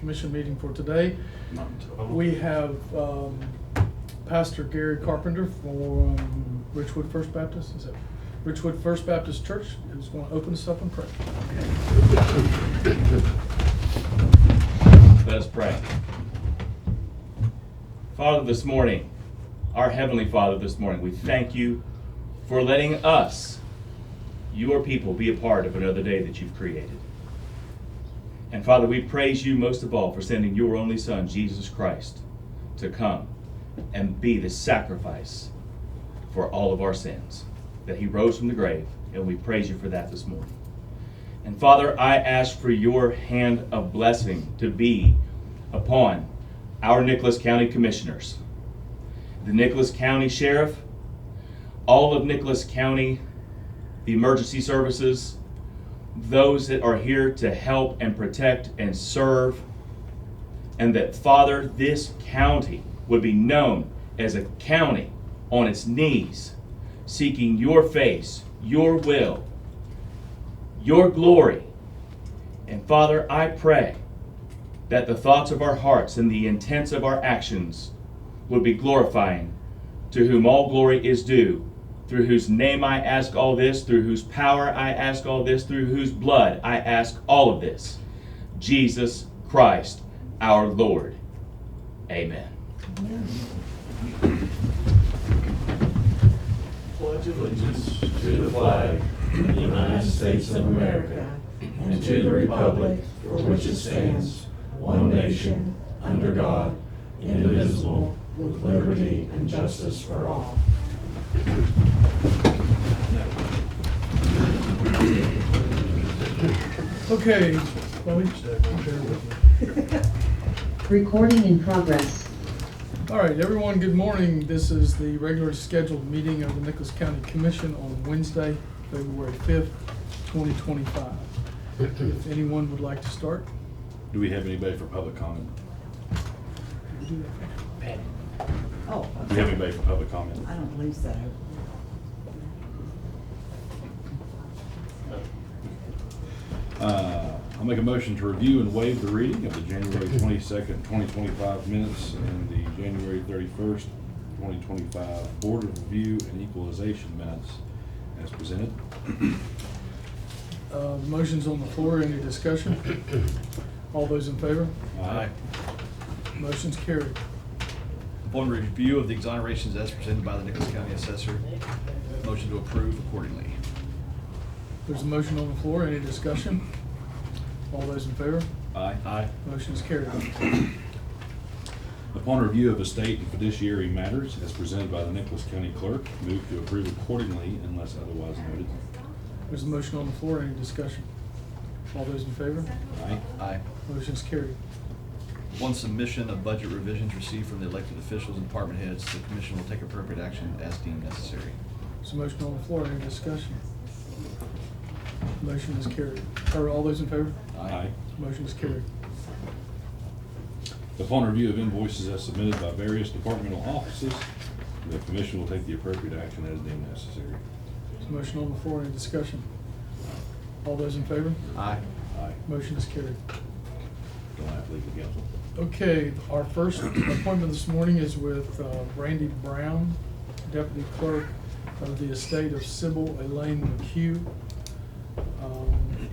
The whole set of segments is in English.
Commission meeting for today. We have Pastor Gary Carpenter from Richwood First Baptist. Is that Richwood First Baptist Church is going to open us up in prayer. Let us pray. Father, this morning, our Heavenly Father, this morning, we thank you for letting us, your people, be a part of another day that you've created. And Father, we praise you most of all for sending your only Son, Jesus Christ, to come and be the sacrifice for all of our sins, that he rose from the grave, and we praise you for that this morning. And Father, I ask for your hand of blessing to be upon our Nicholas County Commissioners, the Nicholas County Sheriff, all of Nicholas County, the emergency services, those that are here to help and protect and serve, and that, Father, this county would be known as a county on its knees, seeking your face, your will, your glory. And Father, I pray that the thoughts of our hearts and the intents of our actions would be glorifying to whom all glory is due, through whose name I ask all this, through whose power I ask all this, through whose blood I ask all of this. Jesus Christ, our Lord. Amen. Pledge allegiance to the flag of the United States of America and to the republic for which it stands, one nation, under God, indivisible, with liberty and justice for all. Okay, let me share with you. Recording in progress. All right, everyone, good morning. This is the regularly scheduled meeting of the Nicholas County Commission on Wednesday, February 5th, 2025. If anyone would like to start. Do we have anybody for public comment? we do that. Oh, Do we have anybody for public comment? I don't believe so. I'll make a motion to review and waive the reading of the January 22nd, 2025 minutes and the January 31st, 2025 Board of Review and Equalization minutes as presented. The motion's on the floor. Any discussion? All those in favor? Aye. Motion's carried. Upon review of the exonerations as presented by the Nicholas County Assessor, motion to approve accordingly. There's a motion on the floor. Any discussion? All those in favor? Aye. Aye. Motion is carried. Upon review of estate and fiduciary matters as presented by the Nicholas County Clerk, move to approve accordingly unless otherwise noted. There's a motion on the floor. Any discussion? All those in favor? Aye. Aye. Motion is carried. Upon submission of budget revisions received from the elected officials and department heads, the commission will take appropriate action as deemed necessary. There's a motion on the floor. Any discussion? Motion is carried. Or all those in favor? Aye. Motion is carried. Upon review of invoices as submitted by various departmental offices, the commission will take the appropriate action as deemed necessary. There's a motion on the floor. Any discussion? All those in favor? Aye. Aye. Motion is carried. Don't have to leave the council. Okay, our first appointment this morning is with Randy Brown, Deputy Clerk of the estate of Sybil Elaine McHugh.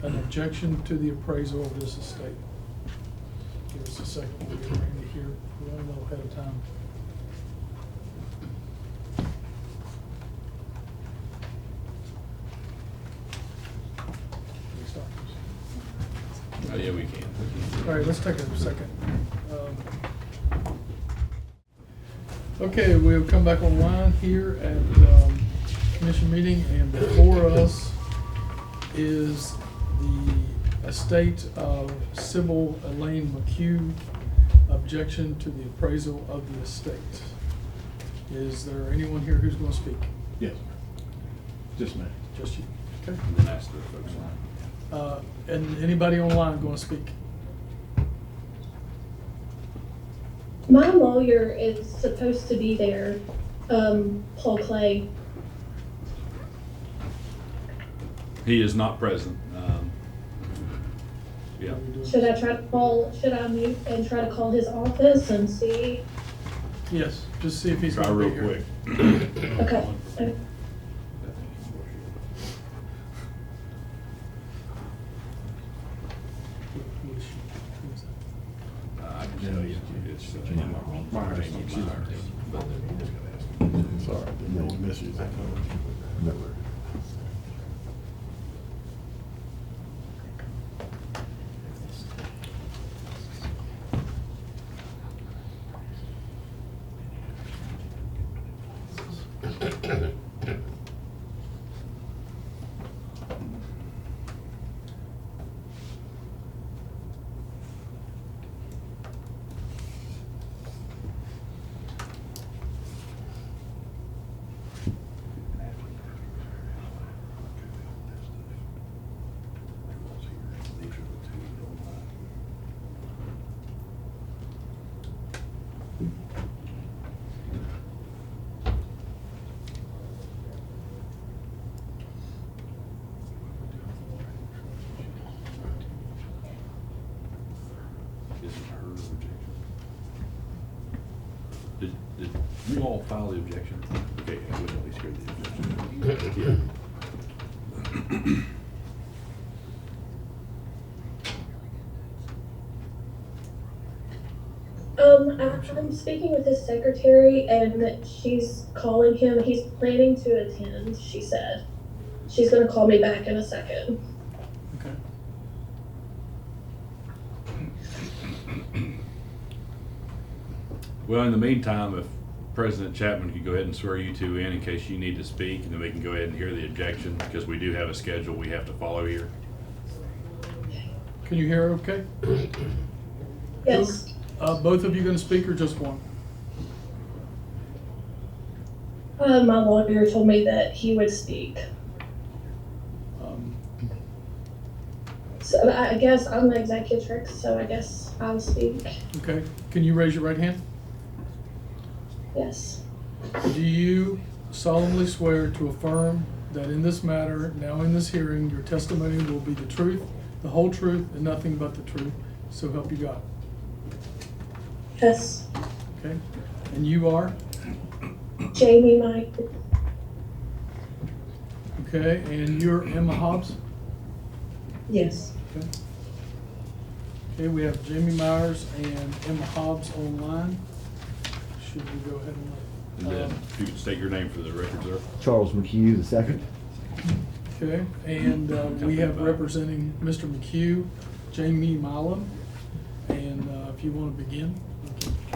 An objection to the appraisal of this estate. Give us a second, we'll get Randy here. We don't know ahead of time. Can we stop this? Oh, yeah, we can. All right, let's take a second. Okay, we'll come back online here at commission meeting, and before us is the estate of Sybil Elaine McHugh, objection to the appraisal of the estate. Is there anyone here who's going to speak? Yes. Just a minute. Just you. Okay. And then ask the folks on. And anybody online going to speak? My lawyer is supposed to be there, Paul Clay. He is not present. Yeah. Should I mute and try to call his office and see? Yes, just see if he's Try gonna be real here. quick. Okay. I can tell you, it's, Myers. Sorry, didn't mean to misuse that. This is her objection. Did you all file the objection? Okay, I would at least hear the objection. I'm speaking with his secretary and she's calling him. He's planning to attend, she said. She's gonna call me back in a second. Okay. Well, in the meantime, if President Chapman could go ahead and swear you two in case you need to speak, and then we can go ahead and hear the objection, because we do have a schedule we have to follow here. Can you hear okay? Yes. Both of you gonna speak or just one? My lawyer told me that he would speak. Um, So I guess I'm the executrix, so I guess I'll speak. Okay, can you raise your right hand? Yes. Do you solemnly swear to affirm that in this matter, now in this hearing, your testimony will be the truth, the whole truth, and nothing but the truth, so help you God? Yes. Okay, and you are? Jamie Mike. Okay, and you're Emma Hobbs? Yes. Okay. Okay, we have Jamie Myers and Emma Hobbs online. Should we go ahead And and then, if you could state your name for the record, sir. Charles McHugh the second. okay, and we have representing Mr. McHugh, Jamie Milam, and if you want to begin.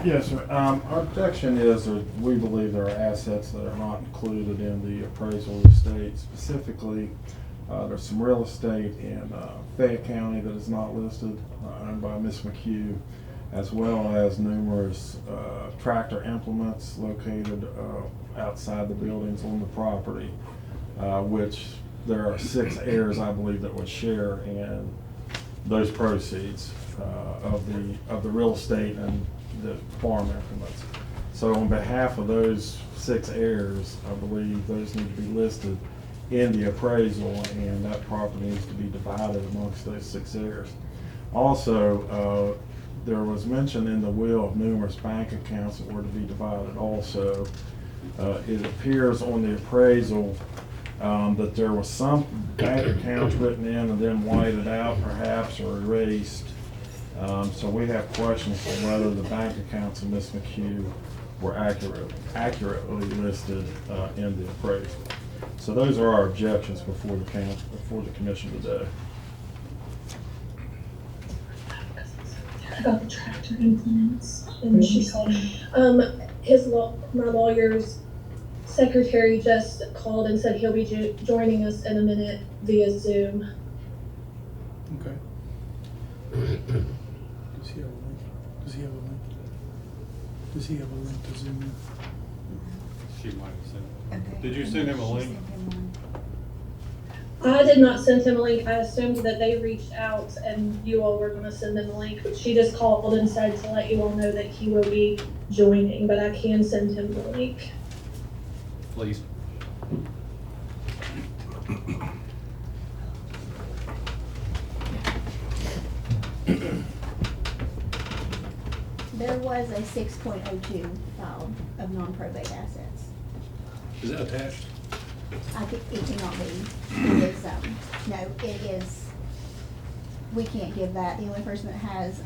Yes, sir. Our objection is that we believe there are assets that are not included in the appraisal of the estate. Specifically, there's some real estate in Fayette County that is not listed, owned by Ms. McHugh, as well as numerous tractor implements located outside the buildings on the property, which there are 6 heirs, I believe, that would share in those proceeds of the real estate and the farm implements. So on behalf of those 6 heirs, I believe those need to be listed in the appraisal, and that property needs to be divided amongst those 6 heirs. Also, there was mention in the will of numerous bank accounts that were to be divided also. It appears on the appraisal that there was some bank accounts written in and then whited out perhaps or erased. So we have questions on whether the bank accounts of Ms. McHugh were accurately listed in the appraisal. So those are our objections before the commission today. About the tractor implements, and she said, my lawyer's secretary just called and said he'll be joining us in a minute via Zoom. Okay. Does he have a link? Does he have a link? Does he have a link to Zoom? She might have sent it. Did you send him a link? I did not send him a link. I assumed that they reached out and you all were gonna send them a link. She just called and said to let you all know that he will be joining, but I can send him the link. Please. There was a 6.02 filed of non-probate assets. Is that attached? I think it cannot be. It is, no, it is, we can't give that. The only person that has,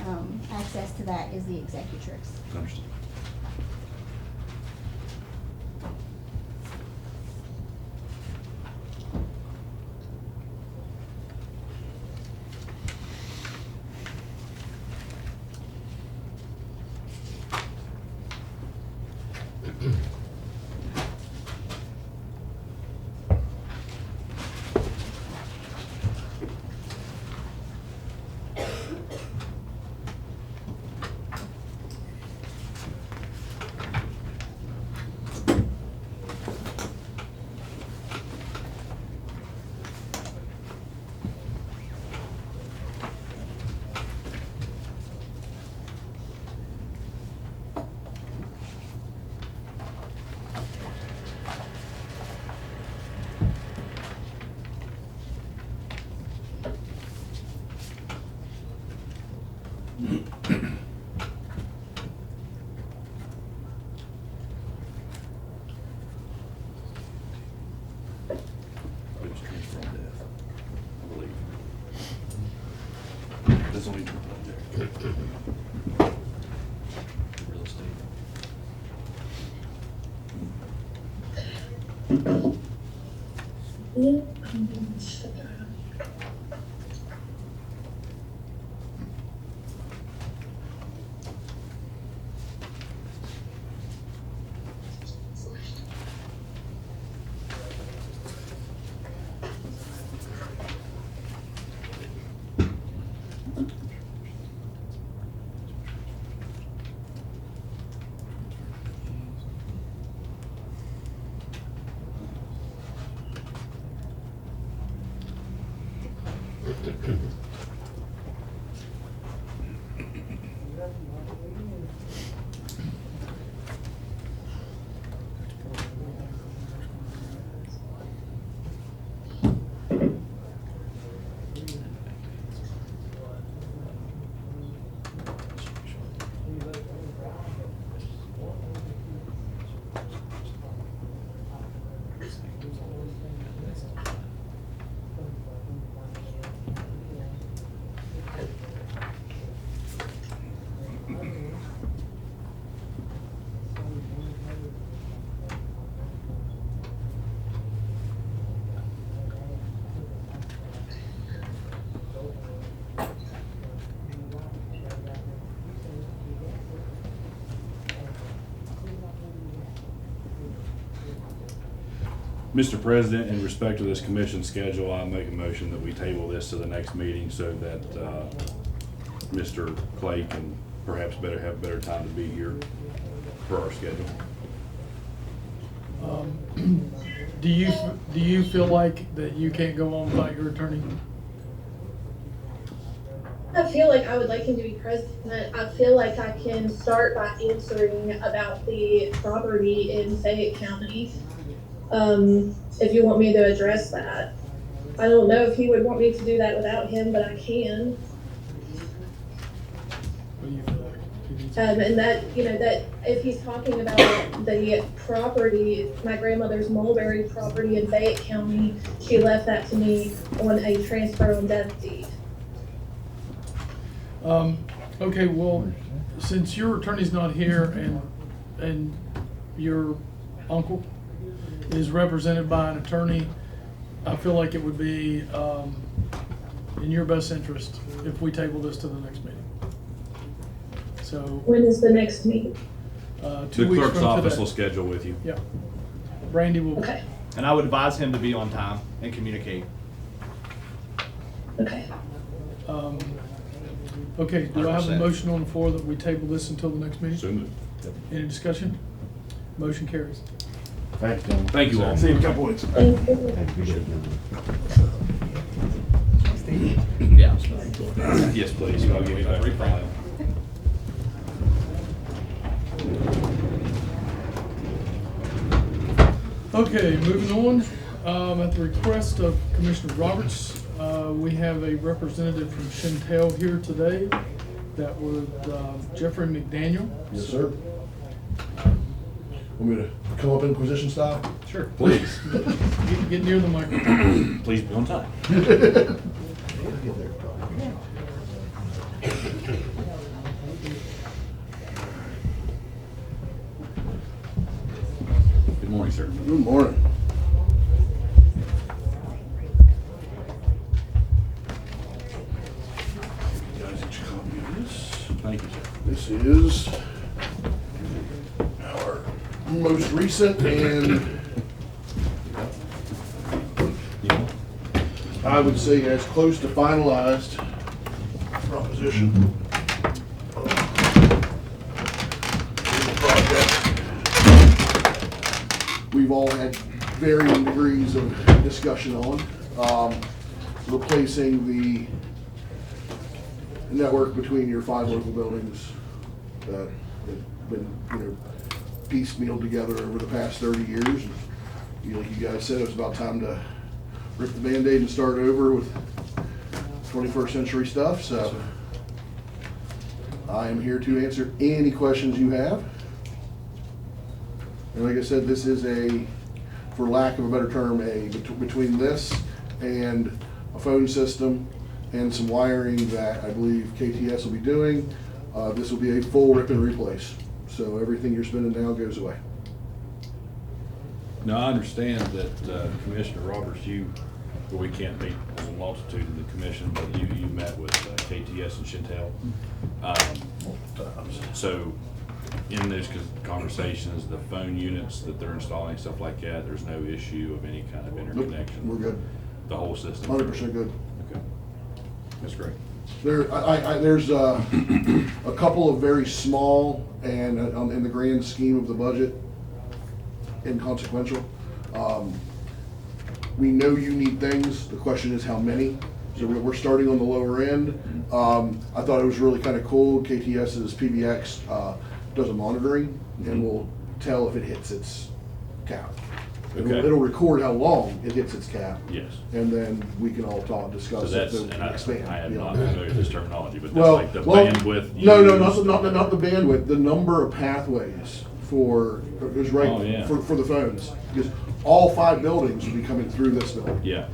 access to that is the executrix. Understood. It was transfer on death, I believe. That's only right there. Real estate. Yeah. Mr. President, in respect to this commission schedule, I make a motion that we table this to the next meeting so that Mr. Clay can perhaps have better time to be here for our schedule. Do you feel like that you can't go on without your attorney? I feel like I would like him to be president. I feel like I can start by answering about the property in Fayette County. If you want me to address that. I don't know if he would want me to do that without him, but I can. What do you feel like? You need to- And that, that if he's talking about the property, my grandmother's Mulberry property in Fayette County, she left that to me on a transfer on death deed. Okay, well, since your attorney's not here and your uncle is represented by an attorney, I feel like it would be in your best interest if we table this to the next meeting. So, When is the next meeting? 2 The weeks clerk's from office today. will schedule with you. Yeah. Brandy will. Okay, And I would advise him to be on time and communicate. okay. Okay, do I have a 100%. motion on the floor that we table this until the next meeting? So moved. Any discussion? Motion carries. Thanks, gentlemen. Thank you all. See you in a couple weeks. Thank you. Yeah. Yes, please. I'll give you that file. Okay, moving on, at the request of Commissioner Roberts, we have a representative from Chantel here today. that would, Jeffrey McDaniel. Yes, sir. Want me to come up Inquisition style? Sure. Please. Get near the microphone. Please be on time. Good morning, sir. Good morning. You guys get your copy of this? Thank you, sir. This is our most recent and Yeah. I would say as close to finalized proposition. Project. We've all had varying degrees of discussion on, replacing the network between your 5 local buildings that have been, piecemealed together over the past 30 years. Like you guys said, it was about time to rip the Band-Aid and start over with 21st century stuff, so I am here to answer any questions you have. And like I said, this is for lack of a better term, between this and a phone system and some wiring that I believe KTS will be doing, this will be a full rip and replace. So everything you're spending now goes away. Now, I understand that Commissioner Roberts, we can't meet as a multitude of the commission, but you met with KTS and Chantel. So in those conversations, the phone units that they're installing, stuff like that, there's no issue of any kind of Nope, interconnection? we're good. The whole system? 100% good. Okay. That's great. There's a couple of very small and in the grand scheme of the budget, inconsequential. We know you need things. The question is how many. So we're starting on the lower end. I thought it was really kind of cool. KTS's PBX does a monitoring and will tell if it hits its cap. Okay. It'll record how long it hits its cap. Yes. And then we can all So discuss that's, if and to expand. I am not beyond that. familiar with this terminology, but that's Well, like the well, bandwidth. No, used. not the bandwidth, the number of pathways is right, Oh, yeah. for the phones. Because all 5 buildings will be coming through this building. Yeah.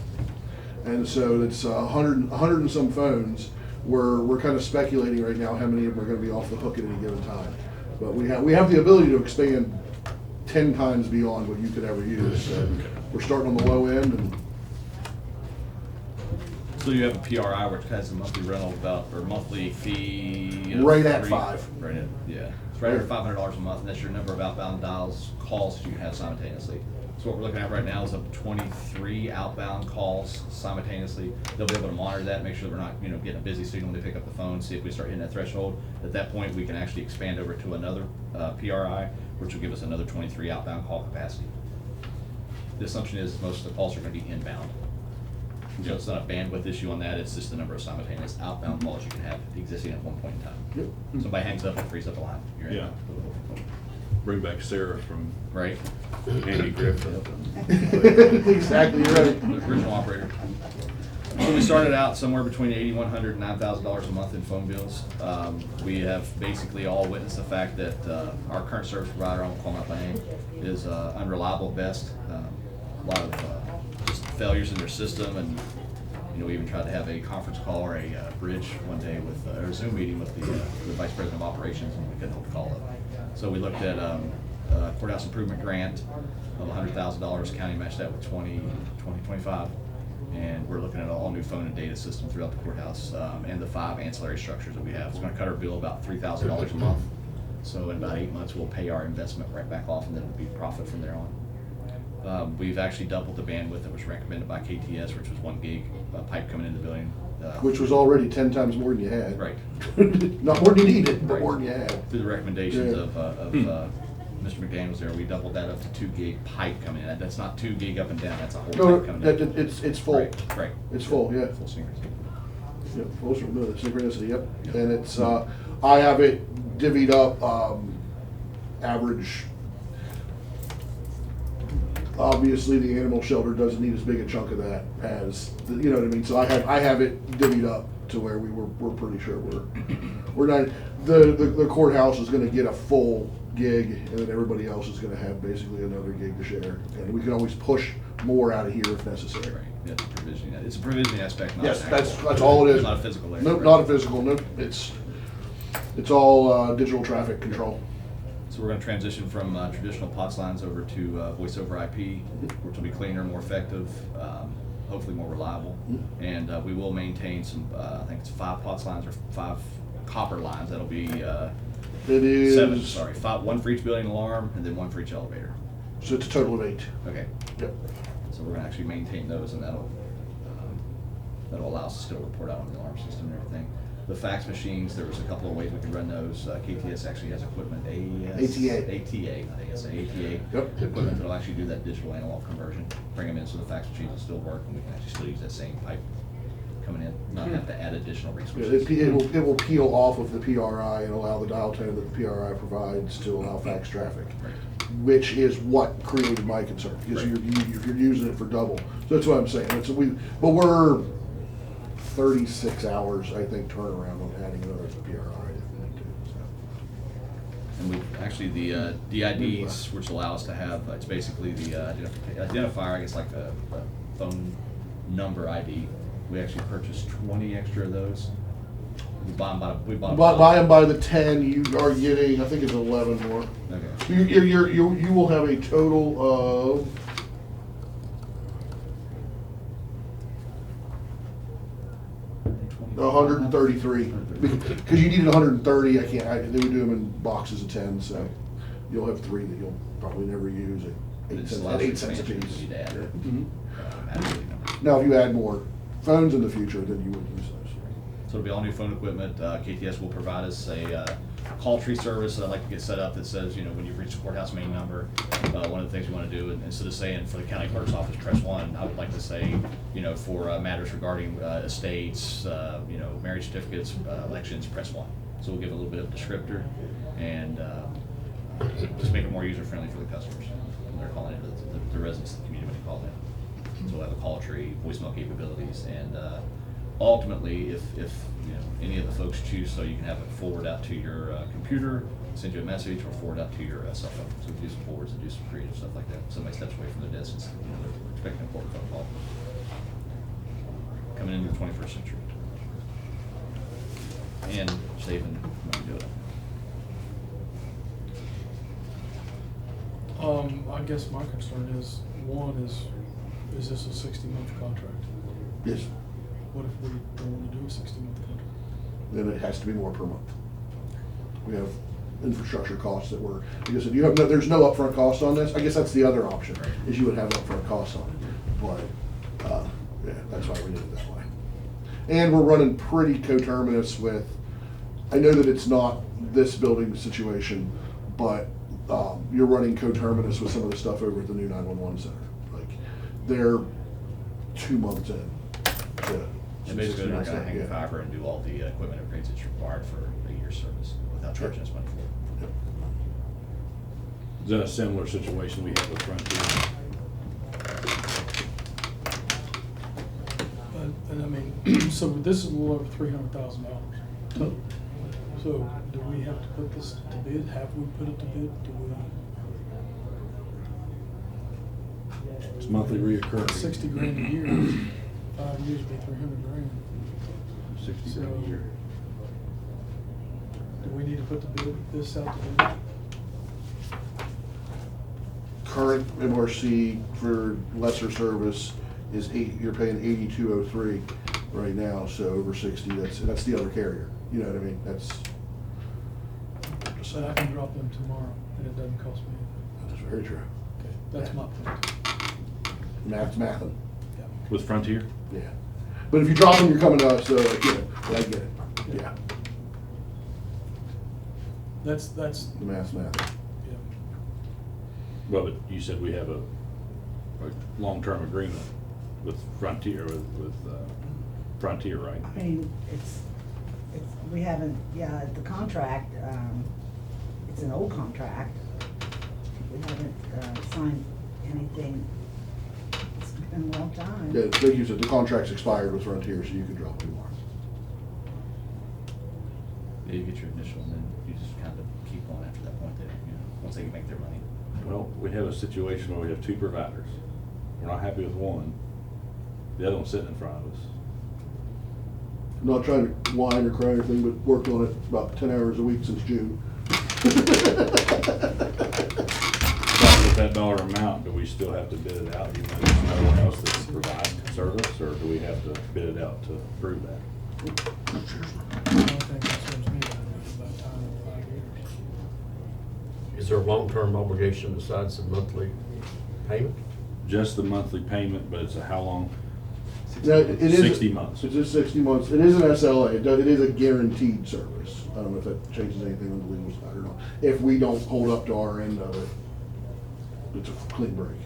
And so it's 100 and some phones. We're kind of speculating right now how many of them are gonna be off the hook at any given time. But we have the ability to expand 10 times beyond what you could ever use. So we're starting on the low end and So you have a PRI which has a monthly rental or monthly fee? of Right at 5. Right at, yeah. It's right at $500 a month, and that's your number of outbound calls you have simultaneously. So what we're looking at right now is up to 23 outbound calls simultaneously. They'll be able to monitor that, make sure we're not, getting a busy signal when they pick up the phone, see if we start hitting that threshold. At that point, we can actually expand over to another PRI, which will give us another 23 outbound call capacity. The assumption is most of the calls are gonna be inbound. So it's not a bandwidth issue on that, it's just the number of simultaneous outbound calls you can have existing at one point in time. Yep. Somebody hangs up and frees up a line. You're in. Yeah. Bring back Sarah from Right? Andy Griffith. exactly right. The original operator. So we started out somewhere between $8,100 and $9,000 a month in phone bills. We have basically all witnessed the fact that our current service provider, I won't call them out by name, is unreliable at best. A lot of just failures in their system, and we even tried to have a conference call or a bridge one day or a Zoom meeting with the vice president of operations, and we couldn't hold the call up. So we looked at a courthouse improvement grant of $100,000. County matched that with 25. And we're looking at an all-new phone and data system throughout the courthouse, and the 5 ancillary structures that we have. It's gonna cut our bill about $3,000 a month. So in about 8 months, we'll pay our investment right back off, and then it'll be profit from there on. We've actually doubled the bandwidth that was recommended by KTS, which was 1 gig pipe coming into the building. Which was already 10 times more than you had. Right. Not more than you needed, but Right. more than you had. Through the recommendations Yeah. of Mr. McDaniels there, we doubled that up to 2 gig pipe coming in. That's not 2 gig up and down, that's a whole No, pipe coming in. it's full. Right. It's full, yeah. Full synchronous. Yep, full synchronicity, yep. And it's, I have it divvied up, average. Obviously, the animal shelter doesn't need as big a chunk of that as, you know what I mean? So I have it divvied up to where we're pretty sure we're not, the courthouse is gonna get a full gig, and then everybody else is gonna have basically another gig to share. And we can always push more out of here if necessary. Right, yeah, it's a provisioning, it's a provisioning aspect, not Yes, an that's actual- all it is. Not a physical layer. Nope, right? not a physical, nope, it's all, digital traffic control. So we're gonna transition from traditional POTS lines over to voice over IP, which will be cleaner, more effective, hopefully more reliable. And we will maintain some, I think it's 5 POTS lines or 5 copper lines. That'll be It is. 7, sorry, 5, 1 for each building alarm and then 1 for each elevator. So it's a total of 8. Okay, Yep. so we're gonna actually maintain those, and that'll allow us to still report out on the alarm system and everything. The fax machines, there was a couple of ways we could run those. KTS actually has equipment, ATA, not ASA, ATA. Yep. Equipment that'll actually do that digital analog conversion, bring them in so the fax machines will still work, and we can actually still use that same pipe coming in, not have to add additional Yeah, resources. it will peel off of the PRI and allow the dial tone that the PRI provides to allow fax traffic, which is what created my concern, because Right. you're using it for double. So that's what I'm saying. But we're 36 hours, I think, turnaround on adding another PRI if we need to. So. And we, actually, the DIDs, which allow us to have, it's basically the identifier, I guess like a phone number ID. We actually purchased 20 extra of those. We bought them Buy them by the 10, you are getting, I think it's 11 more. Okay. You will have a total of 133, because you needed 130. They would do them in boxes of 10, so you'll have 3 that you'll probably never use at It just 8 cents, allows at for 8 cents a expansion piece. if we need to add it. Mhm. Add a building number. Now, if you add more phones in the future, then you wouldn't use those. So it'll be all new phone equipment. KTS will provide us a call tree service that I'd like to get set up that says, when you reach the courthouse main number, one of the things we want to do, instead of saying for the county clerk's office, press 1, I would like to say, for matters regarding estates, marriage certificates, elections, press 1. So we'll give a little bit of descriptor and just make it more user-friendly for the customers when they're calling into the residents of the community when they call in. So we'll have a call tree, voicemail capabilities, and ultimately, if any of the folks choose, so you can have it forward out to your computer, send you a message, or forward out to your cell phone. So we do some forwards and do some creative stuff like that. Somebody steps away from their desk and they're expecting an important phone call. Coming into the 21st century. And saving money doing it. I guess my concern is, one is this a 60-month contract? Yes, What if we don't want to do a 60-month contract? then it has to be more per month. We have infrastructure costs that were, like I said, there's no upfront cost on this. I guess that's the other option, is you would have upfront costs on it. But, yeah, that's why we did it that way. And we're running pretty coterminous with, I know that it's not this building situation, but you're running coterminous with some of the stuff over at the new 911 center. Like, they're 2 months in to. And basically, they're gonna hang the Yeah. fiber and do all the equipment upgrades that's required for a year's service without charging us money for it. Is that a similar situation we have with Frontier? And I mean, so this is a little over $300,000. So do we have to put this to bid? Have we put it to bid? Do we? It's monthly reoccurring. 60 grand a year, 5 years would be 300 grand. 60 grand a year. Do we need to put this out to bid? Current MRC for lesser service is you're paying 8203 right now, so over 60, that's the other carrier. You know what I mean? That's. So I can drop them tomorrow and it doesn't cost me anything. That's very true. Okay, that's my point. Math's mathin'. Yeah. With Frontier? Yeah. But if you drop them, you're coming to us, so I get it. Yeah. That's, The math's mathin'. yeah. Well, but you said we have a long-term agreement with Frontier, with Frontier, right? I mean, we haven't, the contract, it's an old contract. We haven't signed anything. It's been a long time. Yeah, like you said, the contract's expired with Frontier, so you can drop 2 more. You get your initial, and then you just kind of keep on after that point, then, once they make their money. Well, we have a situation where we have 2 providers. We're not happy with one. The other one's sitting in front of us. I'm not trying to whine or cry or anything, but worked on it about 10 hours a week since June. But with that dollar amount, do we still have to bid it out even though there's no one else that can provide service, or do we have to bid it out to prove that? I don't think that serves me right about time in 5 years. Is there a long-term obligation besides the monthly payment? Just the monthly payment, but it's a how long? Now, it is 60 months. It is 60 months. It is an SLA. It is a guaranteed service. I don't know if that changes anything on the legal side or not. If we don't hold up to our end of it, it's a clean break.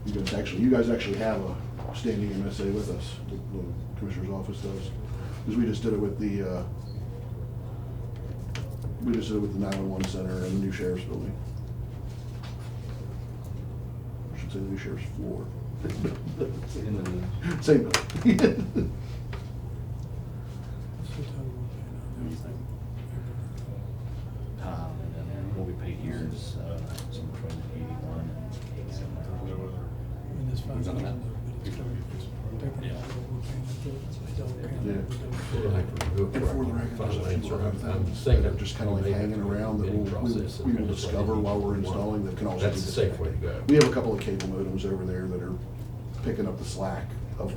You guys actually have a standing MSA with us. The Commissioner's office does, because we just did it with the 911 center and the new sheriff's building. I should say the new sheriff's floor. Same building. What's the total we're paying on everything? And then what we pay here is, somewhere between 81 and 79. And this 5,000, but it's taking out what we're paying into it, so they don't count it. Well, I can do it And for the for record, final there's a answer. few other I'm things thinking that are just kind of like hanging around that we will discover while we're installing that can also be That's the safe way to go. We have a couple of cable modems over there that are picking up the slack of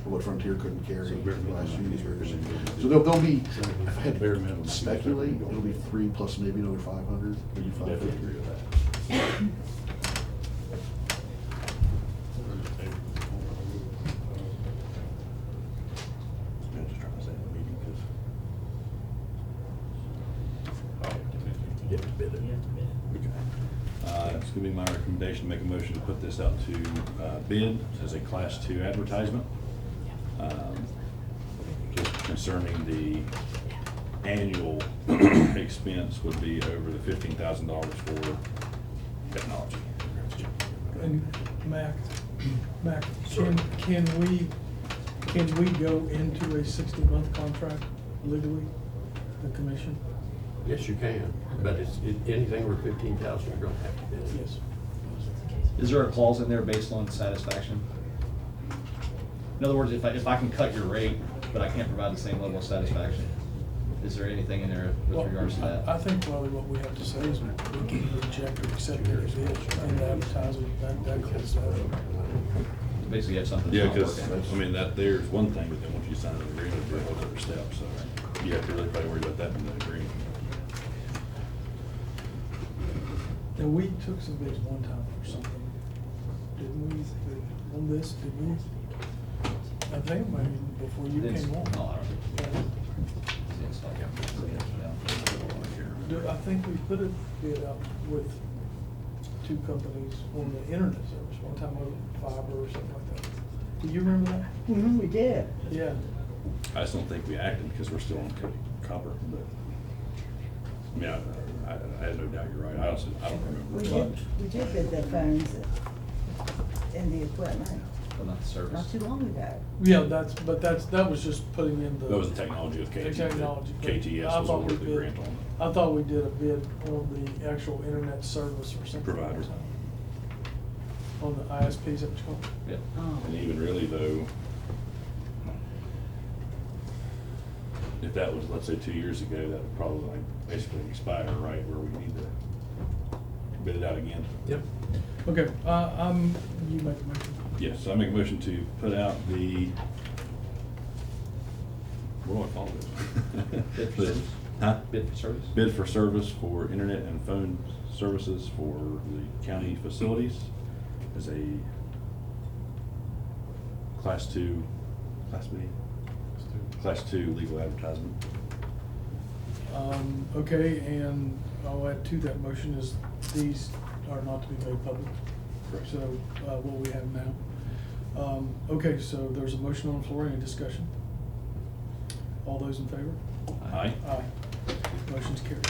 what Frontier couldn't carry in the last few years. So there'll be, if I had Bare minimum. to speculate, it'll be 3 plus maybe another 500, maybe Definitely 550. agree with that. Yeah, just trying to say in the meeting, 'cause You have to bid it. It's gonna be my recommendation to make a motion to put this out to bid as a Class 2 advertisement. Just concerning the annual expense would be over the $15,000 for technology. And Mac, can we go into a 60-month contract legally, the commission? Yes, you can, but anything over 15,000, you're gonna have to bid it. Yes. Is there a clause in there based on satisfaction? In other words, if I can cut your rate, but I can't provide the same level of satisfaction, is there anything in there with Well, regards to that? I think probably what we have to say is we can reject or accept their bid and advertise it, that closes that. Basically, you have something. Yeah, that's not because, working. I mean, that there's one thing, but then once you sign an agreement, there's a whole other step, so you have to really probably worry about that in the agreement. Now, we took some bids one time for something, didn't we, on this, did we? I think maybe before you It's- came on. no, I don't think- Yeah. it's like- I think we put a bid up with 2 companies on the internet service, one time over fiber or something like that. Do you remember that? We did. Yeah. I just don't think we acted because we're still on copper, but, I mean, I have no doubt you're right. I don't remember. We did bid the phones and the equipment But not the service. not too long ago. Yeah, that was just putting in the. That was the technology of The KT. technology. but KTS I was thought we awarded the did- grant on. I thought we did a bid on the actual internet service or something. Provider. On the ISP, is that what you call it? Yeah. Oh. And even really though, if that was, let's say, 2 years ago, that would probably like basically expire, right, where we need to bid it out again. Yep. Okay, you make a motion. Yes, so I make a motion to put out the, what do I call it? Bid for service? Huh? Bid for service? Bid for service for internet and phone services for the county facilities as a Class 2, Class B? Class 2 legal advertisement. Okay, and I'll add to that motion is these are not to be made public. Correct. So, what we have now. Okay, so there's a motion on the floor, any discussion? All those in favor? Aye. Aye. Motion's carried.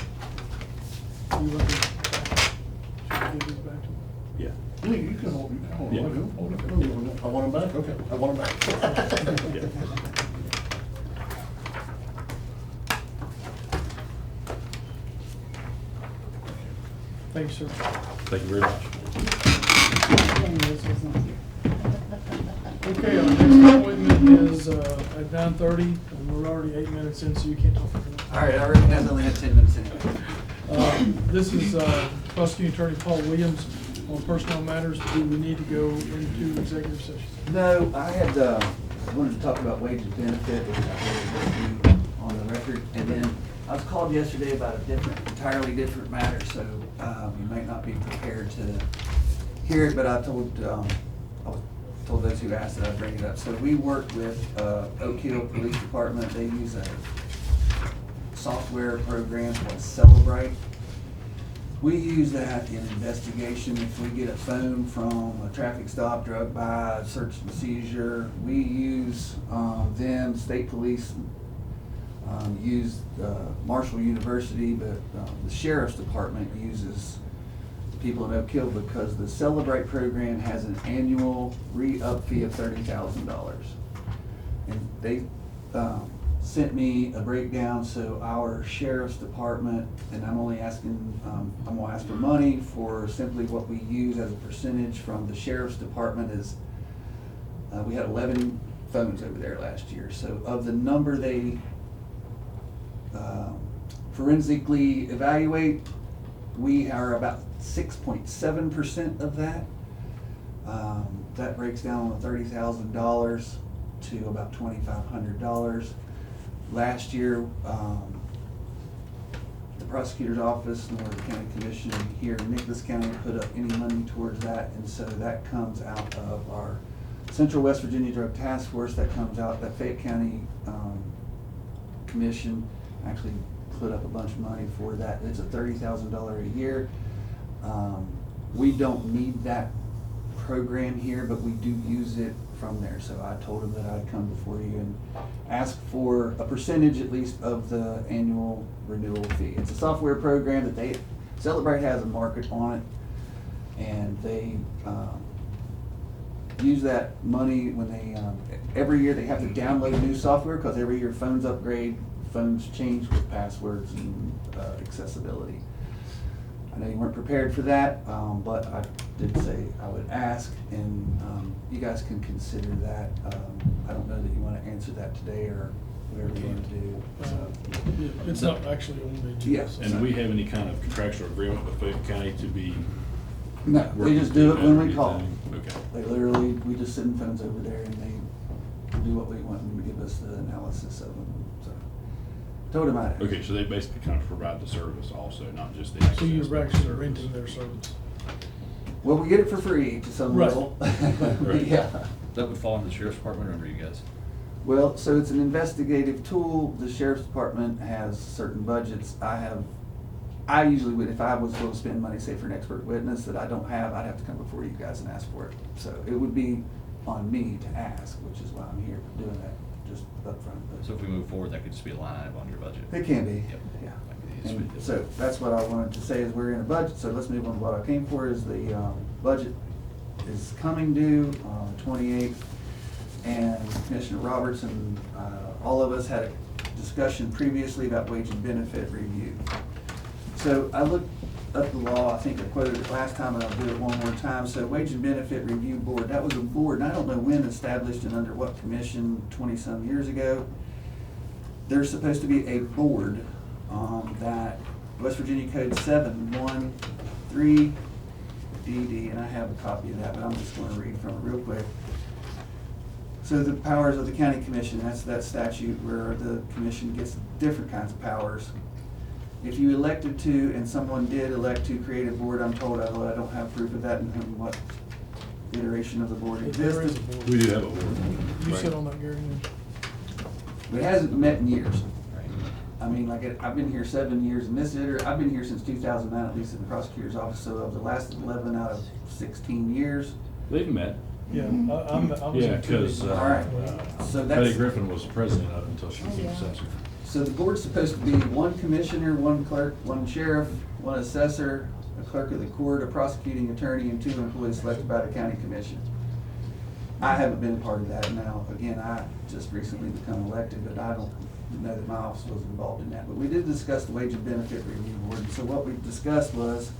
You want to, should I give these back to him? Yeah. You can hold it. Yeah. I want him back? Okay, I want him back. Yeah. Thanks, sir. Thank you very much. And this was not here. Okay, our next appointment is at 9:30, and we're already 8 minutes in, so you can't talk for minutes. All right, I recognize I only had 10 minutes anyway. This is prosecuting attorney Paul Williams on personnel matters. Do we need to go into executive session? No, I had, wanted to talk about wage and benefit, which I really do on the record. And then I was called yesterday about a entirely different matter, so you might not be prepared to hear it, but I told those who asked that I'd bring it up. So we work with Oak Hill Police Department. They use a software program called Celebrite. We use that in investigation. If we get a phone from a traffic stop, drug by, search and seizure, we use them. State police use Marshall University, but the Sheriff's Department uses people in Oak Hill because the Celebrate program has an annual re-up fee of $30,000. And they sent me a breakdown, so our Sheriff's Department, and I'm only asking, I'm gonna ask for money for simply what we use as a percentage from the Sheriff's Department is, we had 11 phones over there last year. So of the number they forensically evaluate, we are about 6.7% of that. That breaks down on $30,000 to about $2,500. Last year, the prosecutor's office nor the county commission here in Nicholas County put up any money towards that, and so that comes out of our Central West Virginia Drug Task Force. That comes out, that Fayette County Commission actually put up a bunch of money for that. It's a $30,000 a year. We don't need that program here, but we do use it from there. So I told him that I'd come before you and ask for a percentage at least of the annual renewal fee. It's a software program that Celebrate has a market on it, and they use that money when they, every year they have to download new software because every year phones upgrade, phones change with passwords and accessibility. I know you weren't prepared for that, but I did say I would ask, and you guys can consider that. I don't know that you want to answer that today or whatever you want to do. So, It's not actually on the agenda. Yes. And do we have any kind of contractual agreement with Fayette County to be? No, they just do it when we call. Okay. They literally, we just send phones over there and they do what we want and give us the analysis of them. So, told them I'd. Okay, so they basically kind of provide the service also, not just the access. So you're but the actually service. renting their service. Well, we get it for free to some Right. level. Right. Yeah. That would fall under the Sheriff's Department or under you guys? Well, so it's an investigative tool. The Sheriff's Department has certain budgets. I usually would, if I was going to spend money, say for an expert witness that I don't have, I'd have to come before you guys and ask for it. So it would be on me to ask, which is why I'm here doing that, just upfront. So if we move forward, that could just be a line item on your budget. It can be, Yep. yeah. Might be the easiest way to And do it. so that's what I wanted to say is we're in a budget, so let's move on to what I came for is the budget is coming due on the 28th. And Commissioner Roberts and all of us had a discussion previously about wage and benefit review. So I looked up the law, I think I quoted it last time and I'll do it one more time. So Wage and Benefit Review Board, that was a board, and I don't know when established and under what commission 20-some years ago. There's supposed to be a board that West Virginia Code 713 DD, and I have a copy of that, but I'm just going to read from it real quick. So the powers of the county commission, that's that statute where the commission gets different kinds of powers. If you elected to, and someone did elect to create a board, I'm told, although I don't have proof of that and what iteration of the board There is a existed. board. We do have a board. You Right. sit on that, Gary? It hasn't met in years. Right. I mean, like, I've been here 7 years, and I've been here since 2009, at least in the prosecutor's office, so of the last 11 out of 16 years. They've met. Yeah, I'm Yeah, because All right. So Betty that's, Griffin was the president of it until she became yeah. assessor. so the board's supposed to be one commissioner, one clerk, one sheriff, one assessor, a clerk of the court, a prosecuting attorney, and 2 employees selected by the county commission. I haven't been a part of that now. Again, I just recently become elected, but I don't know that my office was involved in that. But we did discuss the wage and benefit review board. And so what we discussed was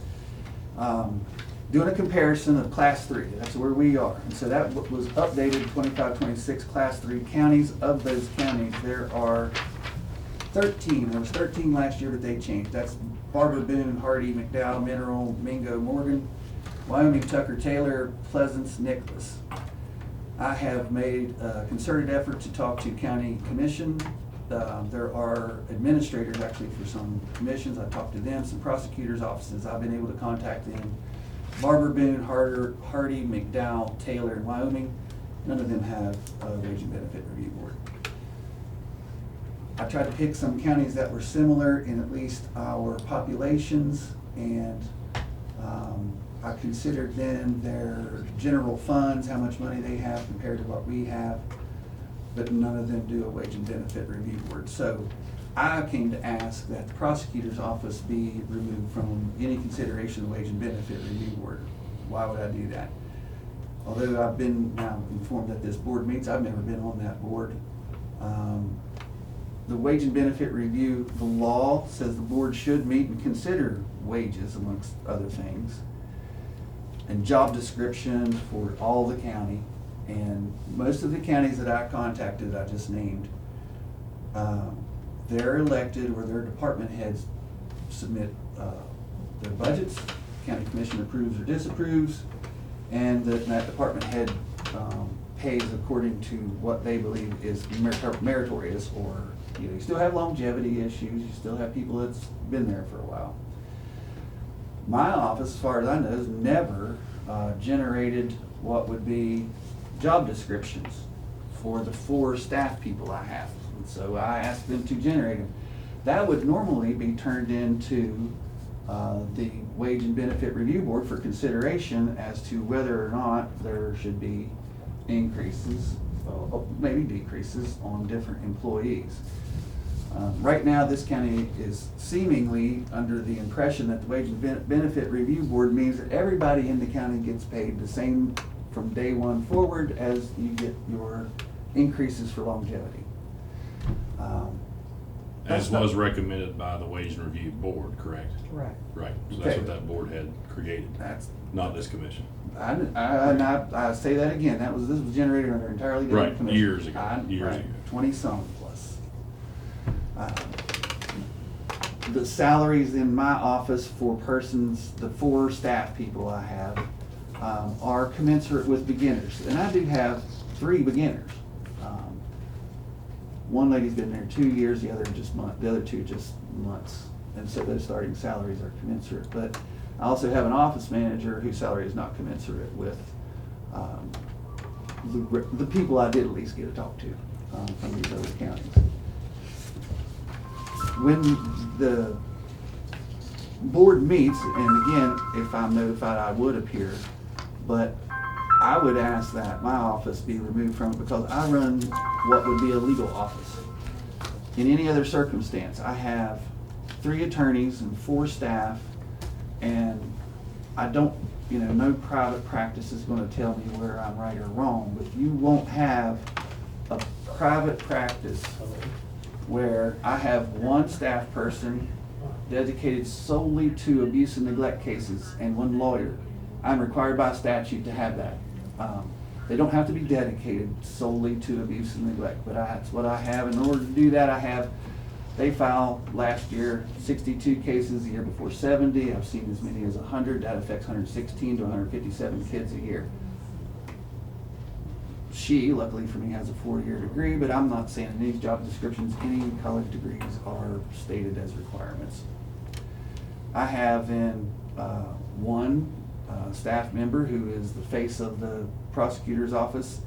doing a comparison of class 3. That's where we are. And so that was updated 25, 26 class 3 counties. Of those counties, there are 13. There was 13 last year, but they changed. That's Barber, Boone, Hardy, McDowell, Mineral, Mingo, Morgan, Wyoming, Tucker, Taylor, Pleasance, Nicholas. I have made a concerted effort to talk to county commission. There are administrators actually for some commissions. I talked to them, some prosecutors' offices. I've been able to contact them. Barber, Boone, Hardy, McDowell, Taylor, and Wyoming. None of them have a wage and benefit review board. I tried to pick some counties that were similar in at least our populations, and I considered then their general funds, how much money they have compared to what we have, but none of them do a wage and benefit review board. So I came to ask that the prosecutor's office be removed from any consideration of the wage and benefit review board. Why would I do that? Although I've been now informed that this board meets, I've never been on that board. The wage and benefit review, the law says the board should meet and consider wages amongst other things, and job descriptions for all the county. And most of the counties that I contacted, I just named, they're elected, or their department heads submit their budgets, county commission approves or disapproves, and that department head pays according to what they believe is meritorious, or you still have longevity issues, you still have people that's been there for a while. My office, as far as I know, has never generated what would be job descriptions for the 4 staff people I have. And so I asked them to generate them. That would normally be turned into the Wage and Benefit Review Board for consideration as to whether or not there should be increases, maybe decreases on different employees. Right now, this county is seemingly under the impression that the Wage and Benefit Review Board means that everybody in the county gets paid the same from day one forward as you get your increases for longevity. As was recommended by the Wage and Review Board, correct? Correct. Right, so that's what that board had created, That's, not this commission. I say that again, this was generated under entirely different Right, commission. years ago, years ago. 20-some plus. The salaries in my office for persons, the 4 staff people I have, are commensurate with beginners. And I do have 3 beginners. One lady's been there 2 years, the other 2 just months. And so those starting salaries are commensurate. But I also have an office manager whose salary is not commensurate with the people I did at least get to talk to from these other counties. When the board meets, and again, if I'm notified, I would appear, but I would ask that my office be removed from it because I run what would be a legal office. In any other circumstance, I have 3 attorneys and 4 staff, and I don't, no private practice is going to tell me where I'm right or wrong, but you won't have a private practice where I have 1 staff person dedicated solely to abuse and neglect cases and 1 lawyer. I'm required by statute to have that. They don't have to be dedicated solely to abuse and neglect, but that's what I have. In order to do that, they filed last year 62 cases, the year before 70. I've seen as many as 100. That affects 116 to 157 kids a year. She, luckily for me, has a 4-year degree, but I'm not saying in these job descriptions any college degrees are stated as requirements. I have in one staff member who is the face of the prosecutor's office.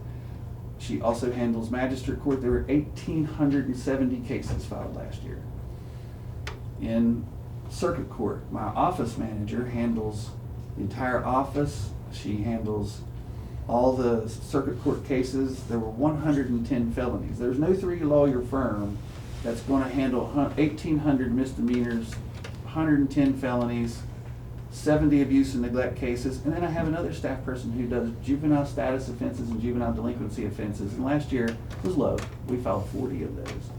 She also handles magistrate court. There were 1,870 cases filed last year. In circuit court, my office manager handles the entire office. She handles all the circuit court cases. There were 110 felonies. There's no 3-lawyer firm that's going to handle 1,800 misdemeanors, 110 felonies, 70 abuse and neglect cases, and then I have another staff person who does juvenile status offenses and juvenile delinquency offenses, and last year was low. We filed 40 of those.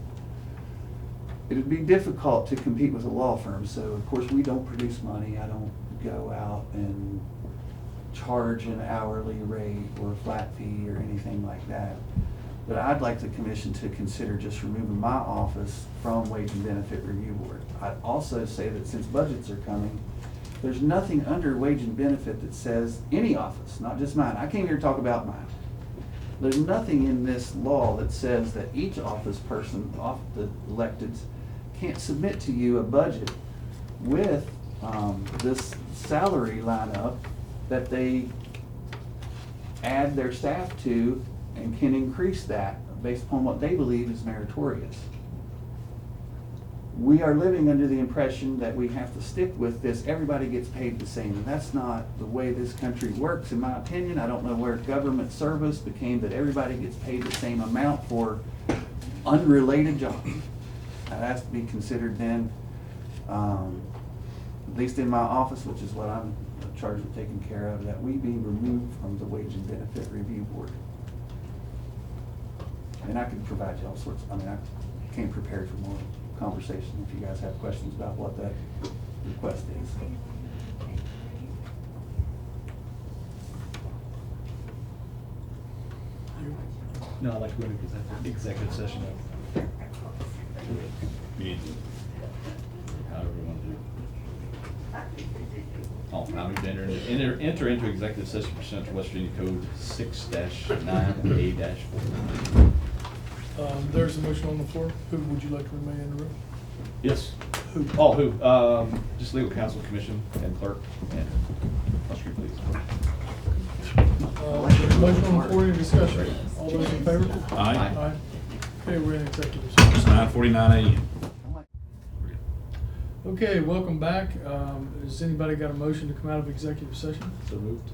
It would be difficult to compete with a law firm, so of course we don't produce money. I don't go out and charge an hourly rate or a flat fee or anything like that. But I'd like the commission to consider just removing my office from Wage and Benefit Review Board. I'd also say that since budgets are coming, there's nothing under Wage and Benefit that says any office, not just mine. I came here to talk about mine. There's nothing in this law that says that each office person, off the electeds, can't submit to you a budget with this salary lineup that they add their staff to and can increase that based upon what they believe is meritorious. We are living under the impression that we have to stick with this, everybody gets paid the same, and that's not the way this country works, in my opinion. I don't know where government service became that everybody gets paid the same amount for unrelated jobs. That has to be considered then, at least in my office, which is what I'm charged with taking care of, that we be removed from the Wage and Benefit Review Board. And I can provide you all sorts, I came prepared for more conversation if you guys have questions about what that request is. No, I'd like to go into executive session. However you want to do. Oh, I move to enter into executive session pursuant to West Virginia Code 6-9A-4. There's a motion on the floor. Who would you like to remain in the room? Yes. Who? Oh, who? Just legal counsel, commission, and clerk, and prosecutor, please. Motion on the floor, any discussion? All those in favor? Aye. Aye. Okay, we're in executive session. It's 9:49 a.m. Okay, welcome back. Has anybody got a motion to come out of executive session? So moved.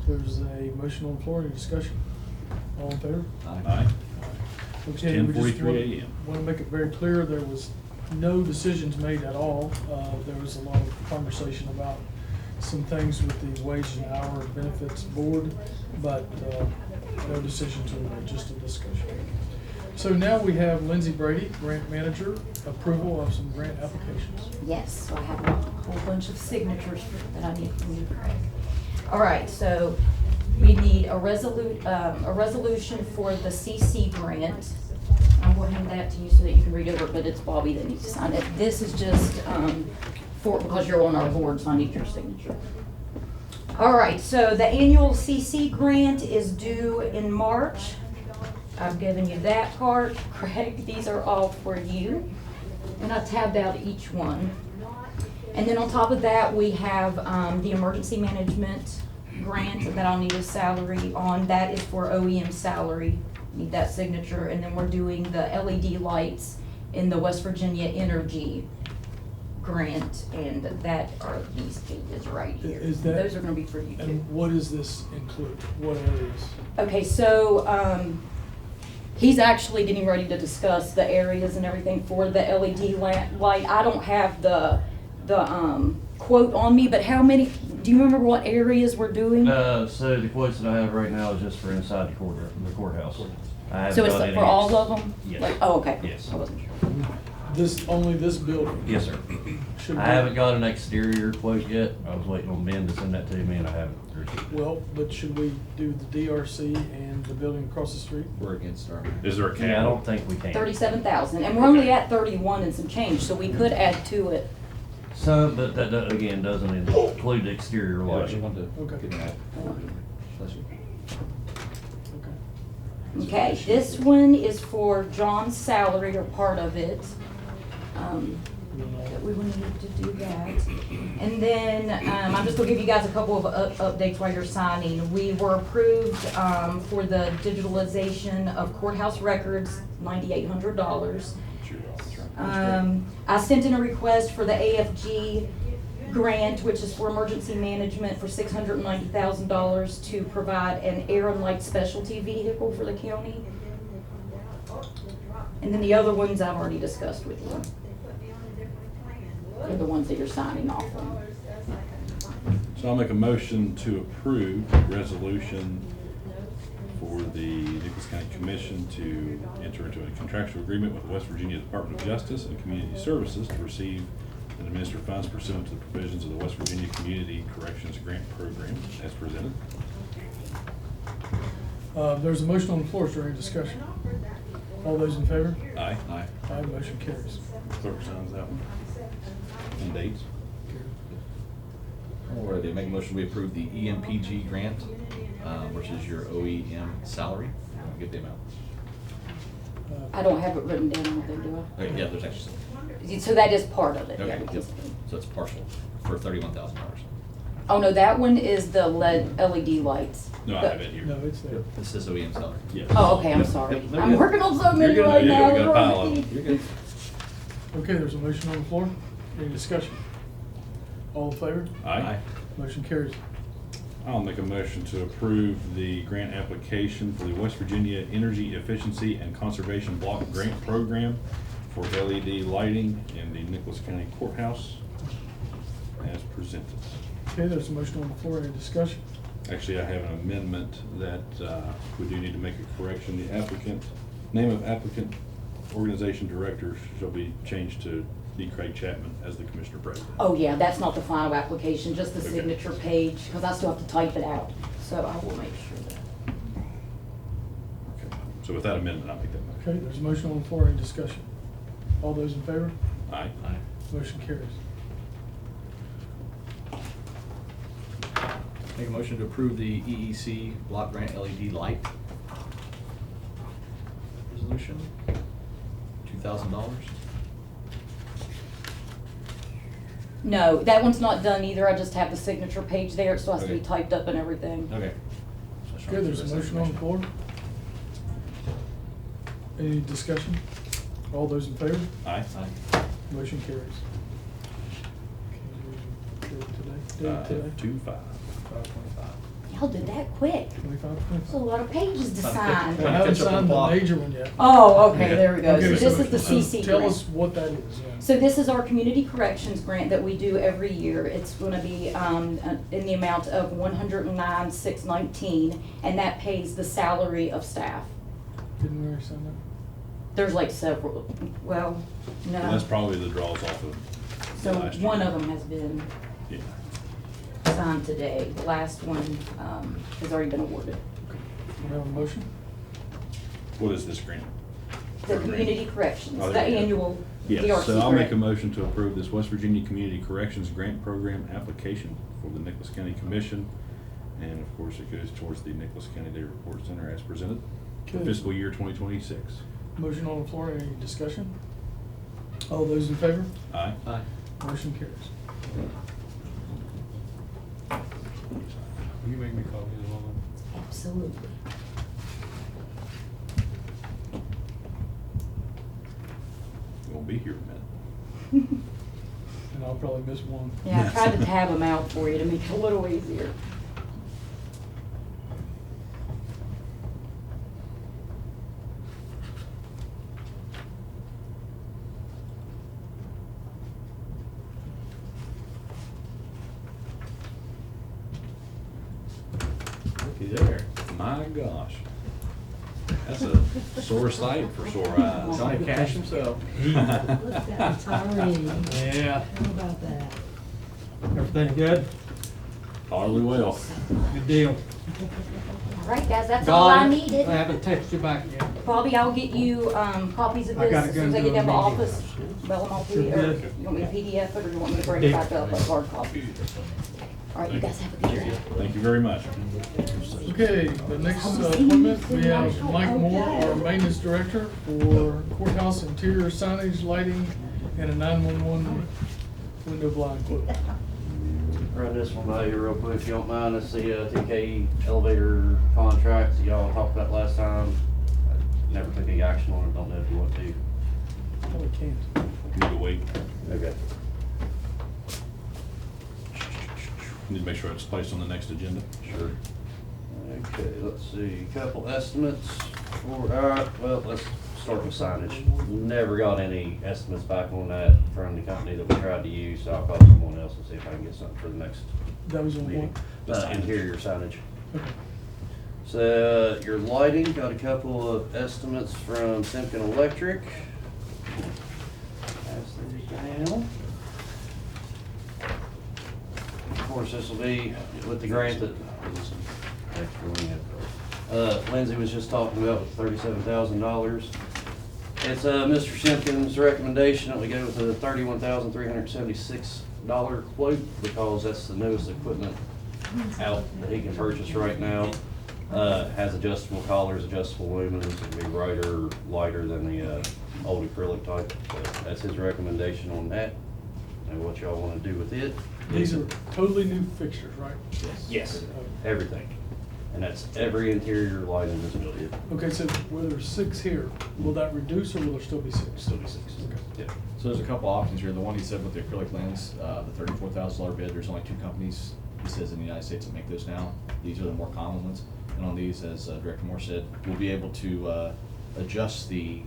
There's a motion on the floor, any discussion? All in favor? Aye. Okay, we just 10:43 a.m. want to make it very clear, there was no decisions made at all. There was a lot of conversation about some things with the Wage and Hour Benefits Board, but no decisions were made, just a discussion. So now we have Lindsay Brady, Grant Manager, approval of some grant applications. Yes, so I have a whole bunch of signatures that I need from you, Craig. All right, so we need a resolution for the CC grant. I will hand that to you so that you can read over it, but it's Bobby that needs to sign it. This is just because you're on our board, so I need your signature. All right, so the annual CC grant is due in March. I've given you that part. Craig, these are all for you. And I tabbed out each one. And then on top of that, we have the emergency management grant that I'll need a salary on. That is for OEM salary. Need that signature. And then we're doing the LED lights in the West Virginia Energy grant. And that are these pages right here. Is that- Those are going to be for you too. And what does this include? What areas? Okay, so he's actually getting ready to discuss the areas and everything for the LED light. I don't have the quote on me, but how many, do you remember what areas we're doing? So the quotes that I have right now is just for inside the courthouse. I haven't So it's done for any- all of them? Yes. Like, oh, okay. Yes. I wasn't sure. Only this building? Yes, sir. Should I we- haven't got an exterior quote yet. I was waiting on Ben to send that to me and I haven't received it. Well, but should we do the DRC and the building across the street? We're against our. Is there a cap? Yeah, I don't think we can. 37,000, and we're only at 31 and some change, so we could add to it. So, but that again doesn't include the exterior Yeah, lighting. she wanted to Okay. get that. Bless you. Okay. Okay, this one is for John's salary or part of it. That we would need to do that. And then, I'm just gonna give you guys a couple of updates while you're signing. We were approved, for the digitalization of courthouse records, $9,800. I sent in a request for the AFG grant, which is for emergency management for $690,000 to provide an air and light specialty vehicle for the county. And then the other ones I've already discussed with you. They're the ones that you're signing off on. So I'll make a motion to approve the resolution for the Nicholas County Commission to enter into a contractual agreement with the West Virginia Department of Justice and Community Services to receive and administer funds pursuant to the provisions of the West Virginia Community Corrections Grant Program as presented. There's a motion on the floor. Is there any discussion? All those in favor? Aye. Aye. Aye, motion carries. Clerk signs that one. And dates. Alrighty, make a motion, we approve the EMPG grant, which is your OEM salary. Get the amount. I don't have it written down, I don't think, do Okay, yeah, there's actually some. I? So that is part of it, Okay, yeah. yep. So it's partial for $31,000. Oh, no, that one is the LED lights. No, I The- have it here. No, it's there. This is OEM salary. Yes. Oh, okay, I'm Yep, sorry. yep, they're I'm good. working on so many You're good. right Yeah, now. we got a pile of them. You're good. Okay, there's a motion on the floor. Any discussion? All in favor? Aye. Motion carries. I'll make a motion to approve the grant application for the West Virginia Energy Efficiency and Conservation Block Grant Program for LED lighting in the Nicholas County Courthouse as presented. Okay, there's a motion on the floor. Any discussion? Actually, I have an amendment that we do need to make a correction. The applicant, name of applicant, organization director shall be changed to D. Craig Chapman as the commissioner president. Oh, yeah, that's not the final application, just the Okay. signature page, because I still have to type it out. So I will make sure that. Okay. So with that amendment, I'll make that motion. Okay, there's a motion on the floor. Any discussion? All those in favor? Aye. Aye. Motion carries. Make a motion to approve the EEC block grant LED light resolution, $2,000. No, that one's not done either. I just have the signature page there. It still has to be Okay. typed up and everything. Okay. Okay, there's a motion on the floor. Any discussion? All those in favor? Aye. Aye. Motion carries. Okay, we go today. Date today? 2-5. 5/25. Y'all did that quick. 25, That's a lot of pages to sign. I haven't Catch up on signed the clock. major one yet. Oh, okay, Okay. there we go. Okay, So this so- is the so CC Tell grant. us what that is. Yeah. So this is our community corrections grant that we do every year. It's gonna be, in the amount of $109,619, and that pays the salary of staff. Didn't we already sign that? There's like several, well, no. And that's probably the draws off of So last one year. of them has been Yeah. signed today. The last one, has already been awarded. We have a motion? What is this grant? The Program? community corrections, Oh, the there we go. annual Yes, DRC so I'll make a grant. motion to approve this West Virginia Community Corrections Grant Program application for the Nicholas County Commission. And of course, it goes towards the Nicholas County Day Report Center as presented for Okay. fiscal year 2026. Motion on the floor. Any discussion? All those in favor? Aye. Aye. Motion carries. Will you make me copies of all of them? Absolutely. You won't be here in a minute. And I'll probably miss one. Yeah, I tried to tab them out for you to make it a little easier. Looky there. My gosh. That's a sore sight for sore eyes. Johnny Cash himself. Look at that retiree. Yeah. How about that? Everything good? Tolerably well. Good deal. All right, guys, that's all I needed. I haven't texted you back yet. Bobby, I'll get you, copies of I this gotta as go soon as I into get a down to the meeting. office. Mail them all to you, Sure or did. you want me to PDF it, or you want me to break it back up like hard copy? All right, you guys have a good day. Thank you very much. Okay, the next appointment, we have Mike Moore, our maintenance director for courthouse interior signage, lighting, and a 911 window blind quote. Run this one by you real quick, if you don't mind. This is the TK elevator contract that y'all talked about last time. I never took any action on it, don't know if you want to. Probably can't. Need to wait. Okay. Need to make sure it's placed on the next agenda. Sure. Okay, let's see, couple estimates for, alright, well, let's historical signage. Never got any estimates back on that from the company that we tried to use, so I'll call someone else and see if I can get something for the next That was on meeting. what? Interior signage. Okay. So, your lighting, got a couple of estimates from Simpkin Electric. Pass these down. Of course, this will be with the grant that Lindsay was just talking about with $37,000. It's Mr. Simpkins' recommendation that we go with a $31,376 quote because that's the newest equipment out that he can purchase right now. Has adjustable collars, adjustable lumens, it'll be brighter, lighter than the old acrylic type. So that's his recommendation on that and what y'all want to do with it. These are totally new fixtures, right? Yes, everything. And that's every interior light in this building. Okay, so where there's 6 here, will that reduce or will there still be 6? Still be 6. Okay. Yeah, so there's a couple options here. The one he said with the acrylic lens, the $34,000 bid, there's only 2 companies, he says, in the United States that make those now. These are the more common ones. And on these, as Director Moore said, we'll be able to adjust the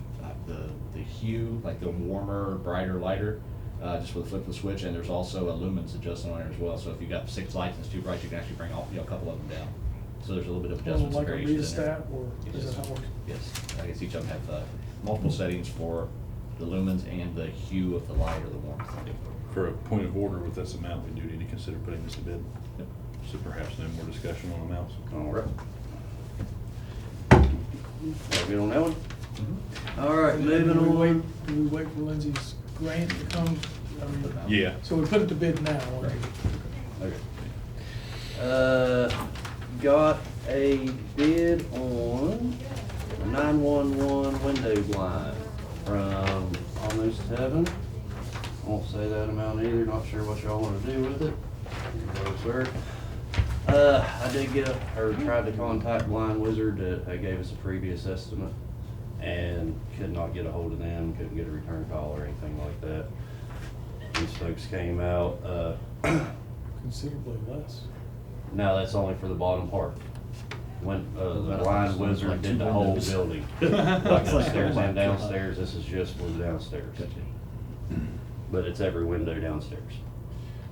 hue, like the warmer, brighter, lighter, just with a flip of the switch. And there's also a lumens adjustment on there as well. So if you've got 6 lights and it's too bright, you can actually bring all, a couple of them down. So there's a little bit of adjustments and Like a variations in there. rheostat, or is that how it works? Yes, I guess each of them have multiple settings for the lumens and the hue of the light or the warmth. For a point of order with this amount, we do need to consider putting this to bid. Yep. So perhaps no more discussion on amounts. All right. All good on that one? All right, moving Do we wait- on. Do we wait for Lindsay's grant to come? I mean, Yeah. So we put it to bid now. Okay. Got a bid on a 911 window blind from Almost Heaven. Won't say that amount either, not sure what y'all wanna do with it. Here you go, sir. I did tried to contact Blind Wizard, they gave us a previous estimate and could not get a hold of them, couldn't get a return call or anything like that. These folks came out, Considerably less. no, that's only for the bottom part. When, the Blind Wizard Like did 2 the whole windows. building. Like upstairs and downstairs, this is just for the downstairs. But it's every window downstairs.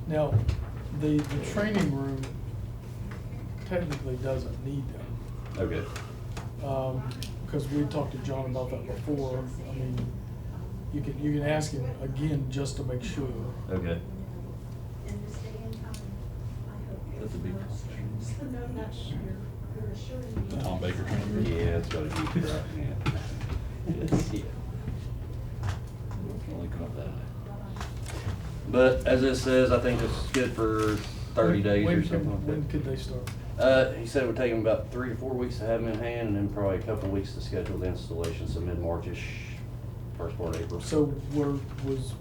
Now, the training room technically doesn't need them. Okay. Because we talked to John about that before. I mean, you can ask him again just to make sure. Okay. That's a big The Tom Baker training group? Yeah, it's gotta be for that, yeah. Yes, yeah. Only come up that high. But as it says, I think this is good for 30 days When or could- something like that. When could they start? He said it would take him about 3 to 4 weeks to have them in hand, and then probably a couple of weeks to schedule the installation, so mid-March-ish, first part of April. So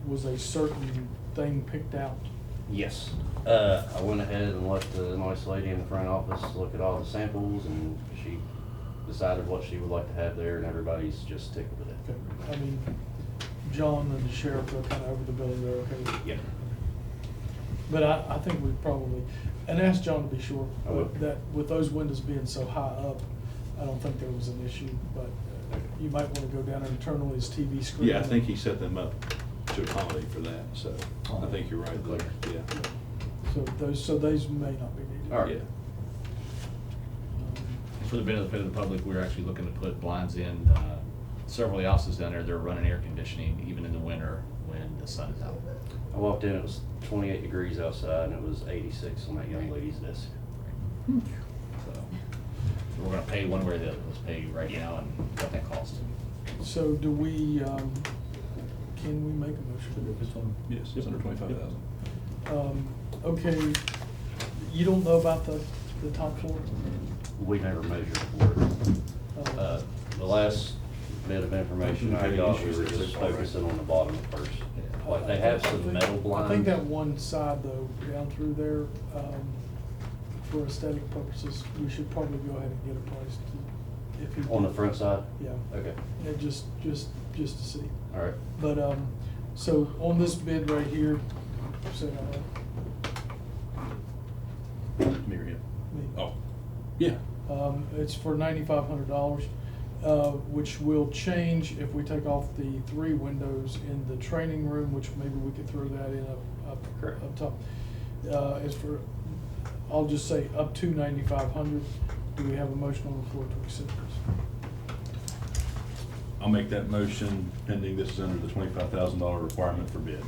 was a certain thing picked out? Yes. I went ahead and let the nice lady in the front office look at all the samples, and she decided what she would like to have there, and everybody's just tickled with it. Okay. I mean, John and the sheriff are kind of over the building, they're okay. Yeah. But I think we probably, and ask John to be sure, I will. that with those windows being so high up, I don't think there was an issue, but you might want to go down and turn on his TV screen. Yeah, I think he set them up to accommodate for that, so I think you're right there, yeah. So those may not be needed. All right. Yeah. For the benefit of the public, we're actually looking to put blinds in several of the offices down there. They're running air conditioning even in the winter when the sun is out. I walked in, it was 28 degrees outside, and it was 86 on that young lady's desk. So we're gonna pay one way or the other. Let's pay right now and what that costs. So do we, can we make a motion? Yes, it's under 25,000. Okay, you don't know about the top floor? We never measured for it. The last bit of information I got, we were just focusing on the bottom first. Like, they have some metal blinds. I think that one side though, down through there, for aesthetic purposes, we should probably go ahead and get a price if he. On the front side? Yeah. Okay. Yeah, just to see. All right. But, so on this bid right here, say, Me or him? me. Oh, yeah. It's for $9,500. which will change if we take off the 3 windows in the training room, which maybe we could throw that in up top. As for, I'll just say up to 9,500. Do we have a motion on the floor to accept this? I'll make that motion pending this is under the $25,000 requirement for bid.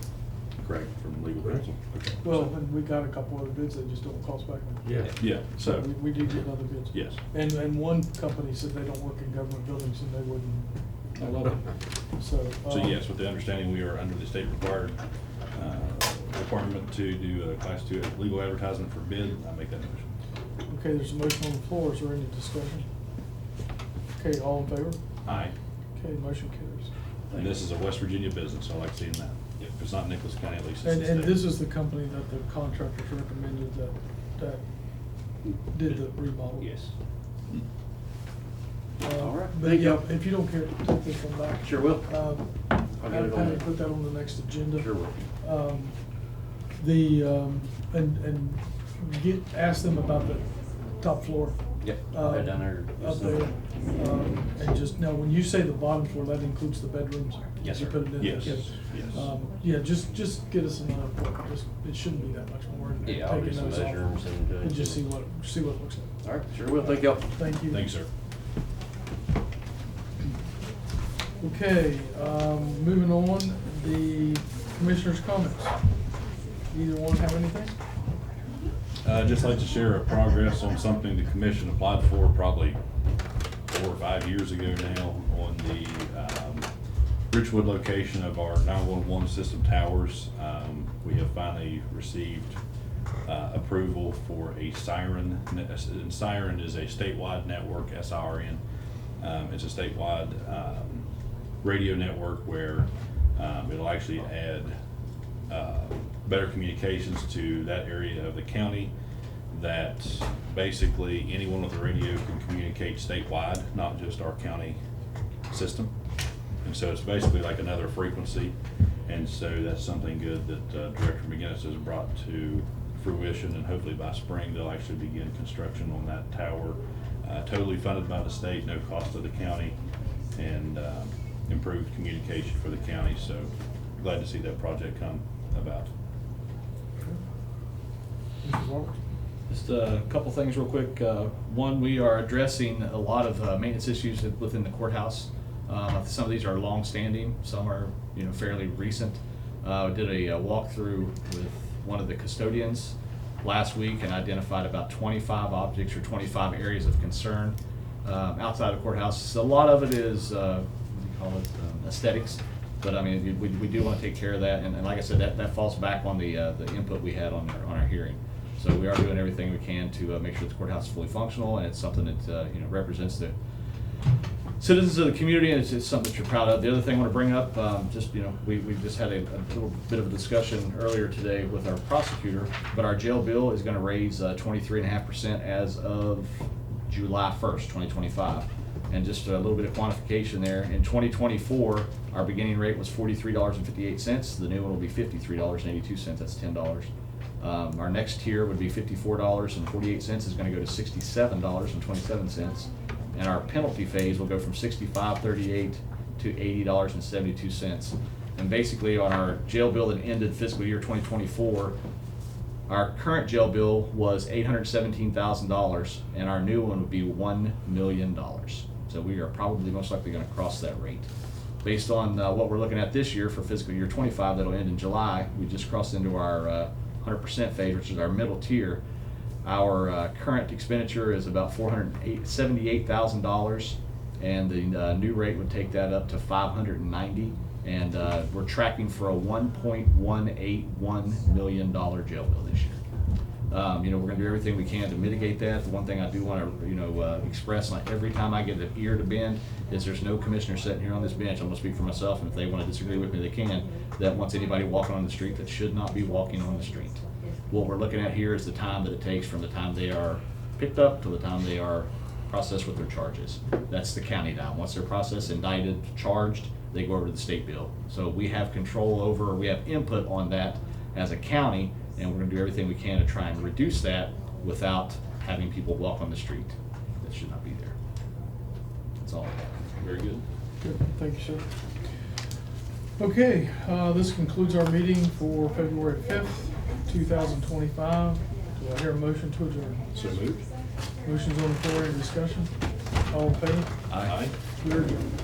Correct, from legal counsel? Okay. Well, and we got a couple other bids, they just don't cost back. Yeah. Yeah, So so, we did get other bids. yes. And one company said they don't work in government buildings and they wouldn't. I love it. So. So yes, with the understanding we are under the state required requirement to do a class 2 legal advertisement for bid, I make that motion. Okay, there's a motion on the floor. Is there any discussion? Okay, all in favor? Aye. Okay, motion carries. And this is a West Virginia business, so I like seeing that. If it's not Nicholas County, at least it's And, the and state. this is the company that the contractors recommended that did the remodel. Yes. All right, But thank yeah, you. if you don't care, take this one back. Sure will. I'll get it on Patty, there. put that on the next agenda. Sure will. And ask them about the top floor. Yep, I'll head down there. Up there. And just, now, when you say the bottom floor, that includes the bedrooms? Yes, You sir. put it in? Yes, Okay. yes. Yeah, just get us another quote, just, it shouldn't be that much more. and Yeah, I'll taking get some those off. measurements and And just see what it looks like. All right, sure will. Thank y'all. Thank you. Thanks, sir. Okay, moving on, the commissioner's comments. Either one have anything? I'd just like to share a progress on something the commission applied for probably 4 or 5 years ago now on the Richwood location of our 911 system towers. We have finally received approval for a Siren. And Siren is a statewide network, SIRN. It's a statewide radio network where it'll actually add better communications to that area of the county, that basically anyone with a radio can communicate statewide, not just our county system. And so it's basically like another frequency. And so that's something good that Director McGinnis has brought to fruition, and hopefully by spring they'll actually begin construction on that tower. Totally funded by the state, no cost to the county, and improved communication for the county. So glad to see that project come about. Mr. Roberts? Just a couple things real quick. One, we are addressing a lot of maintenance issues within the courthouse. Some of these are long-standing, some are fairly recent. Did a walkthrough with one of the custodians last week and identified about 25 objects or 25 areas of concern outside the courthouse. So a lot of it is aesthetics, but I mean we do want to take care of that. And like I said, that falls back on the input we had on our hearing. So we are doing everything we can to make sure the courthouse is fully functional, and it's something that represents the citizens of the community, and it's something that you're proud of. The other thing I want to bring up, we just had a little bit of a discussion earlier today with our prosecutor, but our jail bill is going to raise 23.5% as of July 1st, 2025. And just a little bit of quantification there. In 2024, our beginning rate was $43.58. The new one will be $53.82. That's $10. Our next tier would be $54.48. Is going to go to $67.27. And our penalty phase will go from $65.38 to $80.72. And basically on our jail bill that ended fiscal year 2024, our current jail bill was $817,000, and our new one would be $1 million. So we are probably most likely going to cross that rate. Based on what we're looking at this year for fiscal year 25, that'll end in July, we just crossed into our 100% phase, which is our middle tier. Our current expenditure is about $478,000, and the new rate would take that up to $590,000, and we're tracking for a $1.181 million jail bill this year. We're going to do everything we can to mitigate that. The one thing I do want to express, like every time I get an ear to bend, is there's no commissioner sitting here on this bench. I'm going to speak for myself, and if they want to disagree with me, they can. That wants anybody walking on the street that should not be walking on the street. What we're looking at here is the time that it takes from the time they are picked up to the time they are processed with their charges. That's the county now. Once they're processed, indicted, charged, they go over to the state bill. So we have control over, we have input on that as a county, and we're going to do everything we can to try and reduce that without having people walk on the street that should not be there. That's all I have. Very good. Good, thank you, sir. Okay, this concludes our meeting for February 5th, 2025. Do I hear a motion to adjourn? So moved. Motion's on the floor, any discussion? All in favor? Aye. We're adjourned.